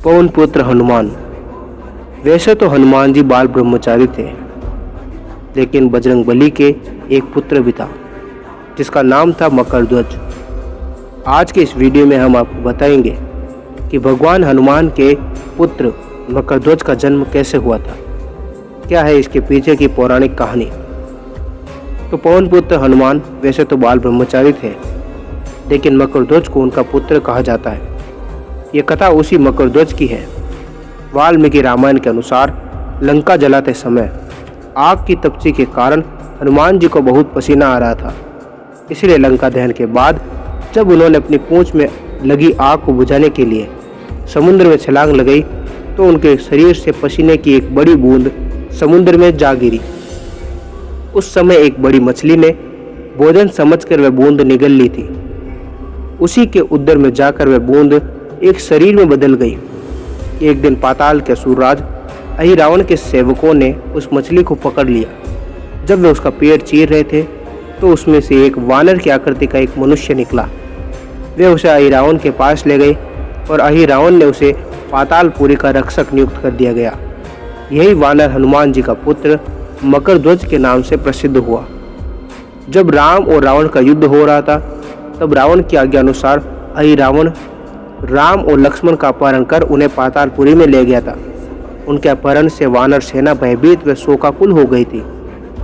पवन पुत्र हनुमान। वैसे तो हनुमान जी बाल ब्रह्मचारी थे, लेकिन बजरंगबली के एक पुत्र भी था जिसका नाम था मकरध्वज। आज के इस वीडियो में हम आपको बताएंगे कि भगवान हनुमान के पुत्र मकरध्वज का जन्म कैसे हुआ था, क्या है इसके पीछे की पौराणिक कहानी। तो पवन पुत्र हनुमान वैसे तो बाल ब्रह्मचारी थे, लेकिन मकरध्वज को उनका पुत्र कहा जाता है। ये कथा उसी मकरध्वज की है। वाल्मीकि रामायण के अनुसार लंका जलाते समय आग की तपसी के कारण हनुमान जी को बहुत पसीना आ रहा था। इसलिए लंका दहन के बाद जब उन्होंने अपनी पूंछ में लगी आग को बुझाने के लिए समुद्र में छलांग लगाई तो उनके शरीर से पसीने की एक बड़ी बूंद समुद्र में जा गिरी। उस समय एक बड़ी मछली ने भोजन समझकर वह बूंद निगल ली थी। उसी के उदर में जाकर वह बूंद एक शरीर में बदल गई। एक दिन पाताल के असुरराज अहिरावण के सेवकों ने उस मछली को पकड़ लिया। जब वे उसका पेट चीर रहे थे तो उसमें से एक वानर की आकृति का एक मनुष्य निकला। वे उसे अहिरावण के पास ले गए और अहिरावण ने उसे पातालपुरी का रक्षक नियुक्त कर दिया गया। यही वानर हनुमान जी का पुत्र मकरध्वज के नाम से प्रसिद्ध हुआ। जब राम और रावण का युद्ध हो रहा था तब रावण की आज्ञा अनुसार अहिरावण राम और लक्ष्मण का अपहरण कर उन्हें पातालपुरी में ले गया था। उनके अपहरण से वानर सेना भयभीत व शोकाकुल हो गई थी,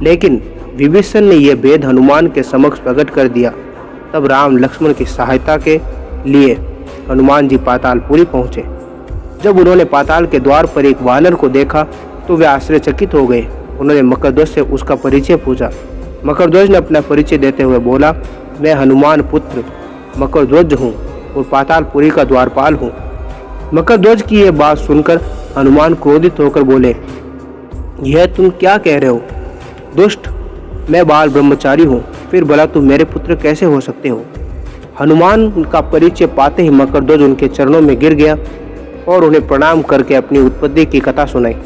लेकिन विभीषण ने यह भेद हनुमान के समक्ष प्रकट कर दिया। तब राम लक्ष्मण की सहायता के लिए हनुमान जी पातालपुरी पहुंचे। जब उन्होंने पाताल के द्वार पर एक वानर को देखा तो वे आश्चर्यचकित हो गए। उन्होंने मकरध्वज से उसका परिचय पूछा। मकरध्वज ने अपना परिचय देते हुए बोला, मैं हनुमान पुत्र मकरध्वज हूँ और पातालपुरी का द्वारपाल हूँ। मकरध्वज की यह बात सुनकर हनुमान क्रोधित होकर बोले, यह तुम क्या कह रहे हो दुष्ट, मैं बाल ब्रह्मचारी हूँ, फिर भला तुम मेरे पुत्र कैसे हो सकते हो। हनुमान का परिचय पाते ही मकरध्वज उनके चरणों में गिर गया और उन्हें प्रणाम करके अपनी उत्पत्ति की कथा सुनाई।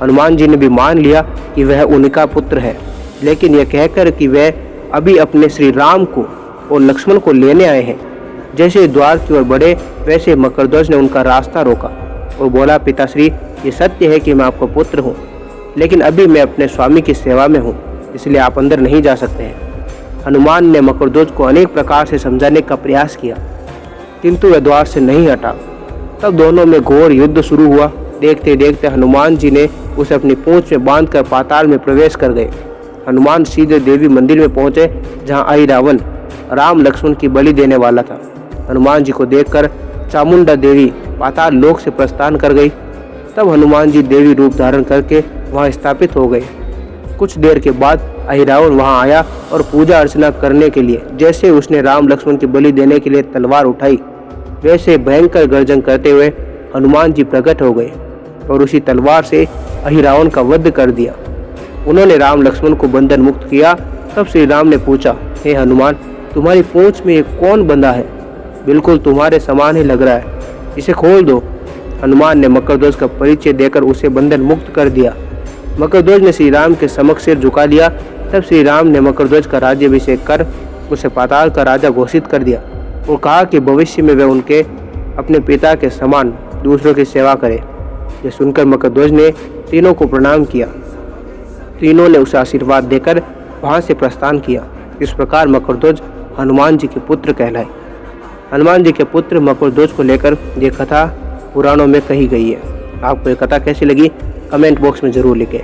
हनुमान जी ने भी मान लिया कि वह उनका पुत्र है, लेकिन यह कहकर कि वह अभी अपने श्री राम को और लक्ष्मण को लेने आए हैं। जैसे द्वार की ओर बढ़े वैसे मकरध्वज ने उनका रास्ता रोका और बोला, पिताश्री, ये सत्य है कि मैं आपका पुत्र हूँ, लेकिन अभी मैं अपने स्वामी की सेवा में हूँ, इसलिए आप अंदर नहीं जा सकते हैं। हनुमान ने मकरध्वज को अनेक प्रकार से समझाने का प्रयास किया, किंतु वह द्वार से नहीं हटा। तब दोनों में घोर युद्ध शुरू हुआ। देखते देखते हनुमान जी ने उसे अपनी पूंछ में बांधकर पाताल में प्रवेश कर गए। हनुमान सीधे देवी मंदिर में पहुंचे जहां अहिरावण राम लक्ष्मण की बलि देने वाला था। हनुमान जी को देखकर चामुंडा देवी पाताल लोक से प्रस्थान कर गई। तब हनुमान जी देवी रूप धारण करके वहां स्थापित हो गए। कुछ देर के बाद अहिरावण वहां आया और पूजा अर्चना करने के लिए जैसे उसने राम लक्ष्मण की बलि देने के लिए तलवार उठाई, वैसे भयंकर गर्जन करते हुए हनुमान जी प्रकट हो गए और उसी तलवार से अहिरावण का वध कर दिया। उन्होंने राम लक्ष्मण को बंधन मुक्त किया। तब श्री राम ने पूछा, हे हनुमान, तुम्हारी पूंछ में ये कौन बंधा है? बिल्कुल तुम्हारे समान ही लग रहा है, इसे खोल दो। हनुमान ने मकरध्वज का परिचय देकर उसे बंधन मुक्त कर दिया। मकरध्वज ने श्री राम के समक्ष सिर झुका लिया। तब श्री राम ने मकरध्वज का राज्याभिषेक कर उसे पाताल का राजा घोषित कर दिया और कहा कि भविष्य में वह उनके अपने पिता के समान दूसरों की सेवा करे। यह सुनकर मकरध्वज ने तीनों को प्रणाम किया। तीनों ने उसे आशीर्वाद देकर वहां से प्रस्थान किया। इस प्रकार मकरध्वज हनुमान जी के पुत्र कहलाए। हनुमान जी के पुत्र मकरध्वज को लेकर ये कथा पुराणों में कही गई है। आपको ये कथा कैसी लगी कमेंट बॉक्स में ज़रूर लिखें।